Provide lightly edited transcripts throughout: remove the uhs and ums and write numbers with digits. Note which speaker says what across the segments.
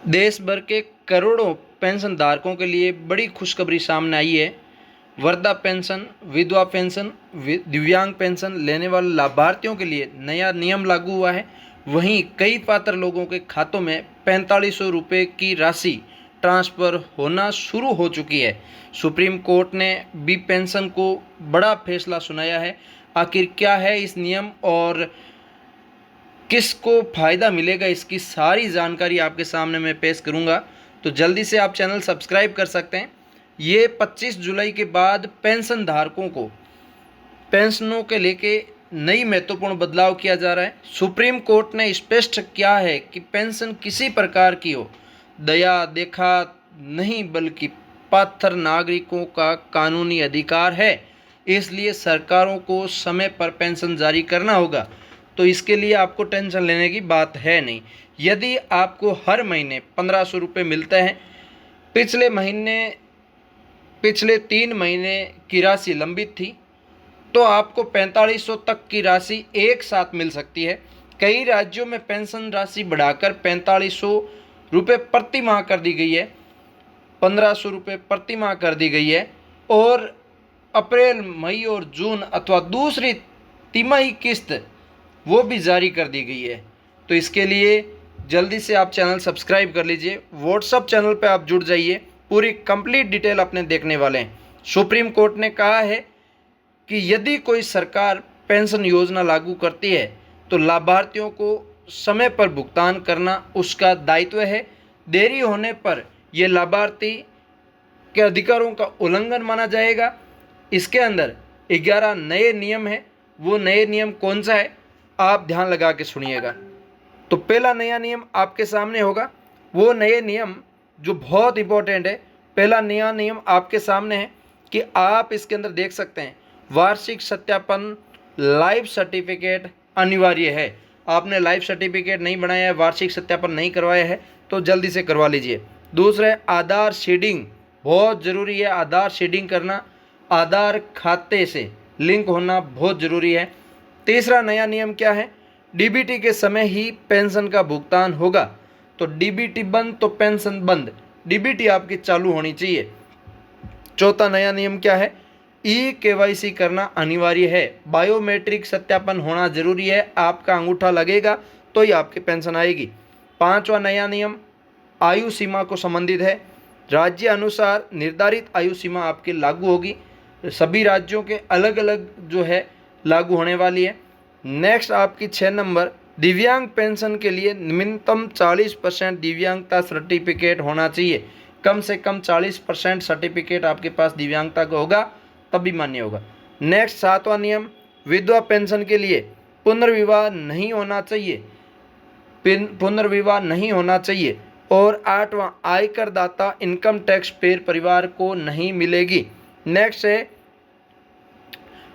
Speaker 1: देश भर के करोड़ों पेंशन धारकों के लिए बड़ी खुशखबरी सामने आई है। वृद्धा पेंशन, विधवा पेंशन, दिव्यांग पेंशन लेने वाले लाभार्थियों के लिए नया नियम लागू हुआ है। वहीं कई पात्र लोगों के खातों में 4500 रुपये की राशि ट्रांसफ़र होना शुरू हो चुकी है। सुप्रीम कोर्ट ने भी पेंशन को बड़ा फैसला सुनाया है। आखिर क्या है इस नियम और किसको फ़ायदा मिलेगा, इसकी सारी जानकारी आपके सामने मैं पेश करूंगा। तो जल्दी से आप चैनल सब्सक्राइब कर सकते हैं। ये 25 जुलाई के बाद पेंशन धारकों को पेंशनों के लेके नई महत्वपूर्ण बदलाव किया जा रहा है। सुप्रीम कोर्ट ने स्पष्ट किया है कि पेंशन किसी प्रकार की हो, दया देखा नहीं बल्कि पात्र नागरिकों का कानूनी अधिकार है। इसलिए सरकारों को समय पर पेंशन जारी करना होगा। तो इसके लिए आपको टेंशन लेने की बात है नहीं। यदि आपको हर महीने 1500 रुपये मिलते हैं, पिछले 3 महीने की राशि लंबित थी, तो आपको 4500 तक की राशि एक साथ मिल सकती है। कई राज्यों में पेंशन राशि बढ़ाकर 4500 रुपये प्रति माह कर दी गई है, 1500 रुपये प्रति माह कर दी गई है। और अप्रैल, मई और जून अथवा दूसरी तिमाही किस्त वो भी जारी कर दी गई है। तो इसके लिए जल्दी से आप चैनल सब्सक्राइब कर लीजिए। व्हाट्सअप चैनल पे आप जुड़ जाइए, पूरी कंप्लीट डिटेल अपने देखने वाले हैं। सुप्रीम कोर्ट ने कहा है कि यदि कोई सरकार पेंशन योजना लागू करती है तो लाभार्थियों को समय पर भुगतान करना उसका दायित्व है। देरी होने पर यह लाभार्थी के अधिकारों का उल्लंघन माना जाएगा। इसके अंदर 11 नए नियम हैं। वो नए नियम कौन सा है, आप ध्यान लगा के सुनिएगा। तो पहला नया नियम आपके सामने होगा। वो नए नियम जो बहुत इंपॉर्टेंट है, पहला नया नियम आपके सामने है कि आप इसके अंदर देख सकते हैं, वार्षिक सत्यापन लाइफ सर्टिफिकेट अनिवार्य है। आपने लाइफ सर्टिफिकेट नहीं बनाया है, वार्षिक सत्यापन नहीं करवाया है, तो जल्दी से करवा लीजिए। दूसरा है आधार सीडिंग, बहुत ज़रूरी है आधार सीडिंग करना, आधार खाते से लिंक होना बहुत ज़रूरी है। तीसरा नया नियम क्या है, डीबीटी के समय ही पेंशन का भुगतान होगा। तो डीबीटी बंद तो पेंशन बंद, डीबीटी आपकी चालू होनी चाहिए। चौथा नया नियम क्या है, केवाईसी करना अनिवार्य है, बायोमेट्रिक सत्यापन होना जरूरी है। आपका अंगूठा लगेगा तो ही आपकी पेंशन आएगी। पांचवा नया नियम आयु सीमा को संबंधित है। राज्य अनुसार निर्धारित आयु सीमा आपकी लागू होगी। सभी राज्यों के अलग अलग जो है लागू होने वाली है। नेक्स्ट आपकी 6 नंबर, दिव्यांग पेंशन के लिए न्यूनतम 40% दिव्यांगता सर्टिफिकेट होना चाहिए। कम से कम 40% सर्टिफिकेट आपके पास दिव्यांगता का होगा तभी मान्य होगा। नेक्स्ट 7वां नियम, विधवा पेंशन के लिए पुनर्विवाह नहीं होना चाहिए, और 8वां, आयकर दाता इनकम टैक्स पेयर परिवार को नहीं मिलेगी। नेक्स्ट है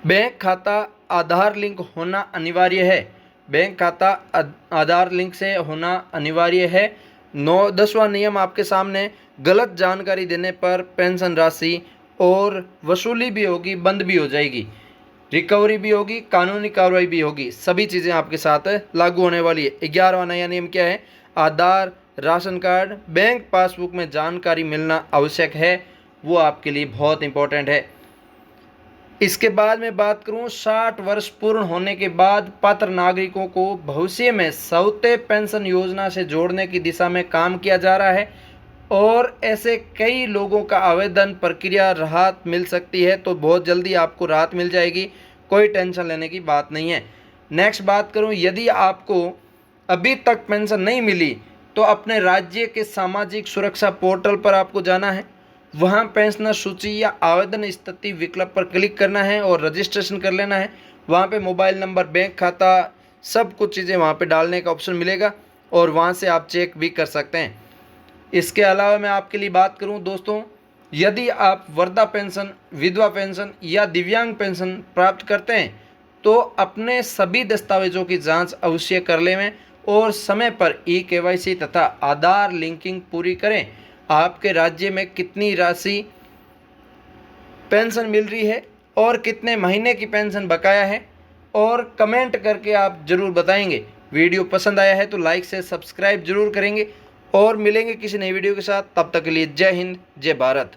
Speaker 1: बैंक खाता आधार लिंक होना अनिवार्य है, बैंक खाता आधार लिंक से होना अनिवार्य है। 10वां नियम आपके सामने, गलत जानकारी देने पर पेंशन राशि और वसूली भी होगी, बंद भी हो जाएगी, रिकवरी भी होगी, कानूनी कार्रवाई भी होगी, सभी चीज़ें आपके साथ लागू होने वाली है। 11वां नया नियम क्या है, आधार, राशन कार्ड, बैंक पासबुक में जानकारी मिलना आवश्यक है, वो आपके लिए बहुत इंपॉर्टेंट है। इसके बाद मैं बात करूं, 60 वर्ष पूर्ण होने के बाद पात्र नागरिकों को भविष्य में सौते पेंशन योजना से जोड़ने की दिशा में काम किया जा रहा है, और ऐसे कई लोगों का आवेदन प्रक्रिया राहत मिल सकती है। तो बहुत जल्दी आपको राहत मिल जाएगी, कोई टेंशन लेने की बात नहीं है। नेक्स्ट बात करूं, यदि आपको अभी तक पेंशन नहीं मिली तो अपने राज्य के सामाजिक सुरक्षा पोर्टल पर आपको जाना है, वहाँ पेंशनर सूची या आवेदन स्थिति विकल्प पर क्लिक करना है और रजिस्ट्रेशन कर लेना है। वहाँ पे मोबाइल नंबर, बैंक खाता, सब कुछ चीज़ें वहाँ पे डालने का ऑप्शन मिलेगा और वहाँ से आप चेक भी कर सकते हैं। इसके अलावा मैं आपके लिए बात करूँ दोस्तों, यदि आप वृद्धा पेंशन, विधवा पेंशन या दिव्यांग पेंशन प्राप्त करते हैं तो अपने सभी दस्तावेजों की जाँच अवश्य कर लें और समय पर केवाईसी तथा आधार लिंकिंग पूरी करें। आपके राज्य में कितनी राशि पेंशन मिल रही है और कितने महीने की पेंशन बकाया है, और कमेंट करके आप ज़रूर बताएंगे। वीडियो पसंद आया है तो लाइक से सब्सक्राइब जरूर करेंगे और मिलेंगे किसी नई वीडियो के साथ। तब तक के लिए जय हिंद, जय भारत।